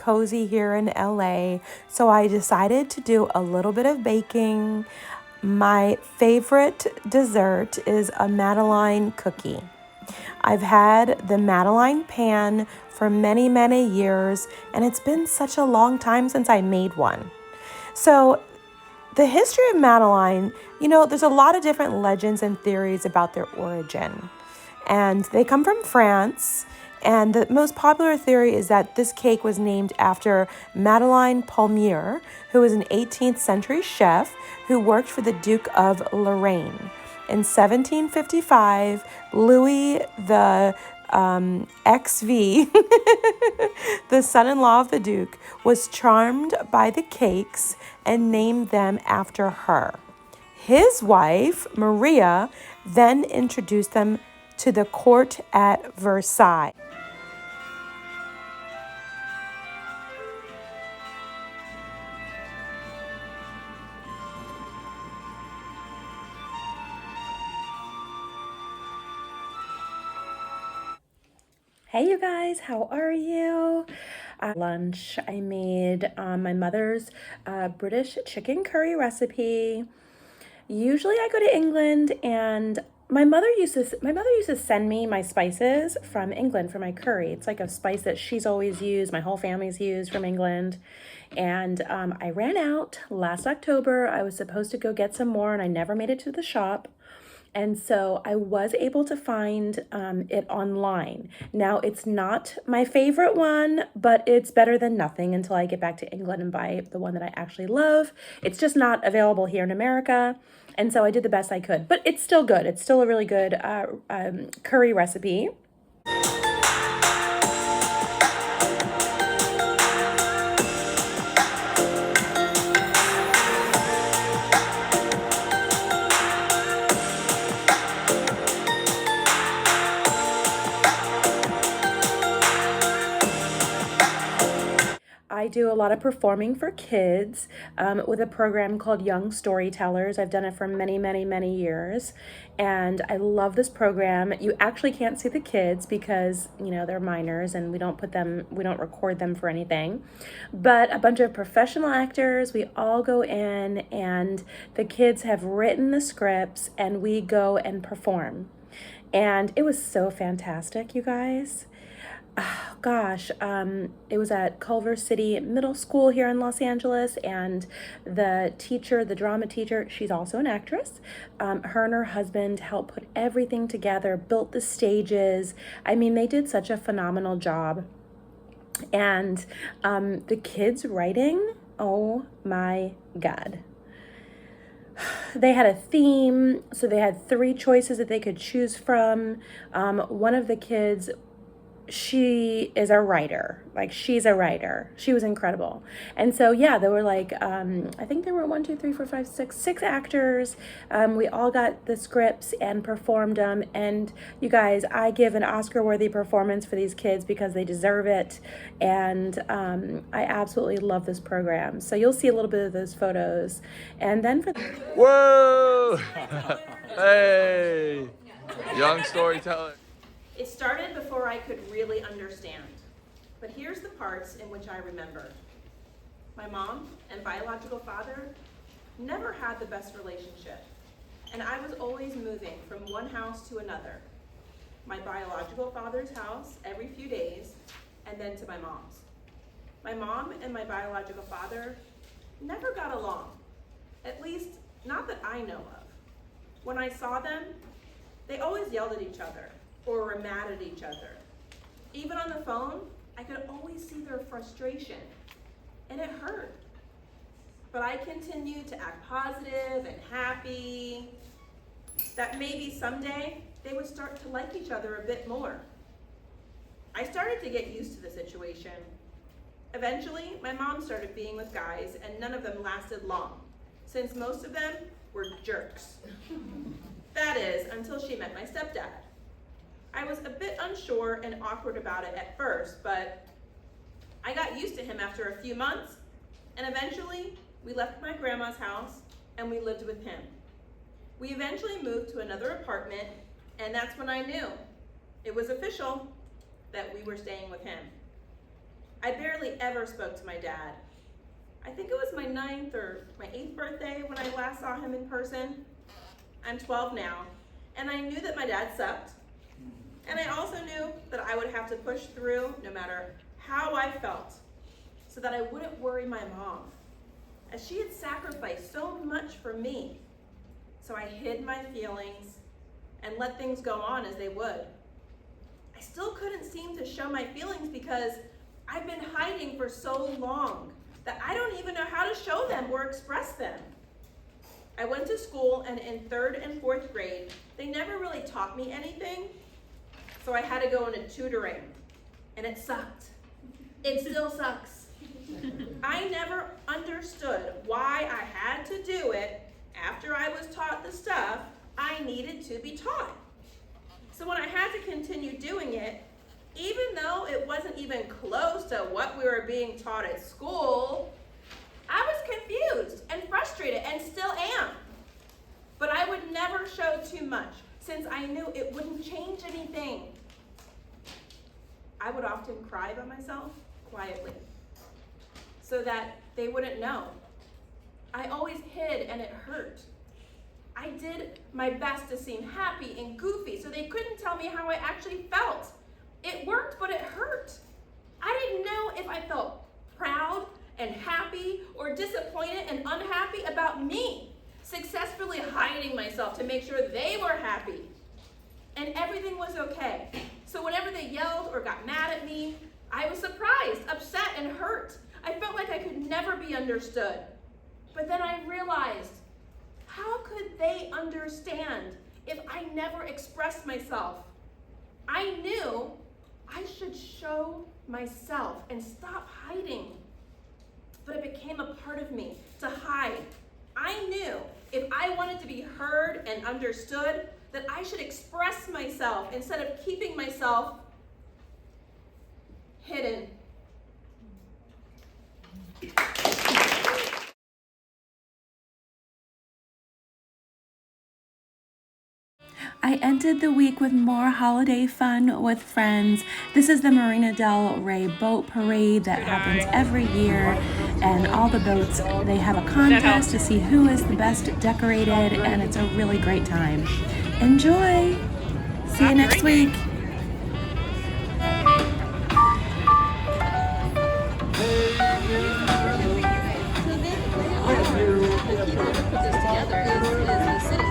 cozy here in LA, so I decided to do a little bit of baking. My favorite dessert is a madeleine cookie. I've had the madeleine pan for many, many years, and it's been such a long time since I made one. So the history of madeleine, there's a lot of different legends and theories about their origin. And they come from France. And the most popular theory is that this cake was named after Madeleine Palmier, who was an 18th century chef who worked for the Duke of Lorraine. In 1755, Louis the XV, the son-in-law of the Duke, was charmed by the cakes and named them after her. His wife, Maria, then introduced them to the court at Versailles. Hey you guys, how are you? Lunch, I made my mother's British chicken curry recipe. Usually I go to England and my mother used to send me my spices from England for my curry. It's like a spice that she's always used, my whole family's used from England. And I ran out last October. I was supposed to go get some more and I never made it to the shop. And so I was able to find it online. Now, it's not my favorite one, but it's better than nothing until I get back to England and buy the one that I actually love. It's just not available here in America. And so I did the best I could, but it's still good. It's still a really good curry recipe. I do a lot of performing for kids with a program called Young Storytellers. I've done it for many, many, many years. And I love this program. You actually can't see the kids because, they're minors and we don't record them for anything. But a bunch of professional actors, we all go in and the kids have written the scripts and we go and perform. And it was so fantastic, you guys. Oh, gosh, it was at Culver City Middle School here in Los Angeles, and the drama teacher, she's also an actress. Her and her husband helped put everything together, built the stages. I mean, they did such a phenomenal job. And the kids' writing, oh my God. They had a theme, so they had 3 choices that they could choose from. One of the kids, she is a writer. She's a writer. She was incredible. And so, yeah, there were I think there were 6 actors. We all got the scripts and performed them. And you guys, I give an Oscar-worthy performance for these kids because they deserve it. And I absolutely love this program. So you'll see a little bit of those photos. And then Whoa! Hey! Young storyteller. It started before I could really understand, but here's the parts in which I remember. My mom and biological father never had the best relationship, and I was always moving from one house to another. My biological father's house every few days, and then to my mom's. My mom and my biological father never got along, at least not that I know of. When I saw them, they always yelled at each other or were mad at each other. Even on the phone, I could always see their frustration, and it hurt. But I continued to act positive and happy that maybe someday they would start to like each other a bit more. I started to get used to the situation. Eventually, my mom started being with guys, and none of them lasted long, since most of them were jerks. That is, until she met my stepdad. I was a bit unsure and awkward about it at first, but I got used to him after a few months, and eventually we left my grandma's house and we lived with him. We eventually moved to another apartment, and that's when I knew it was official that we were staying with him. I barely ever spoke to my dad. I think it was my 9th or my 8th birthday when I last saw him in person. I'm 12 now, and I knew that my dad sucked. And I also knew that I would have to push through no matter how I felt so that I wouldn't worry my mom, as she had sacrificed so much for me. So I hid my feelings and let things go on as they would. I still couldn't seem to show my feelings because I've been hiding for so long that I don't even know how to show them or express them. I went to school, and in 3rd and 4th grade, they never really taught me anything, so I had to go into tutoring, and it sucked. It still sucks. I never understood why I had to do it after I was taught the stuff I needed to be taught. So when I had to continue doing it, even though it wasn't even close to what we were being taught at school, I was confused and frustrated and still am. But I would never show too much since I knew it wouldn't change anything. I would often cry by myself quietly so that they wouldn't know. I always hid, and it hurt. I did my best to seem happy and goofy so they couldn't tell me how I actually felt. It worked, but it hurt. I didn't know if I felt proud and happy or disappointed and unhappy about me, successfully hiding myself to make sure they were happy. And everything was okay. So whenever they yelled or got mad at me, I was surprised, upset, and hurt. I felt like I could never be understood. But then I realized, how could they understand if I never expressed myself? I knew I should show myself and stop hiding. But it became a part of me to hide. I knew if I wanted to be heard and understood, that I should express myself instead of keeping myself hidden. I ended the week with more holiday fun with friends. This is the Marina del Rey boat parade that happens every year, and all the boats, they have a contest to see who is the best decorated, and it's a really great time. Enjoy! See you next week. Put this together is the city.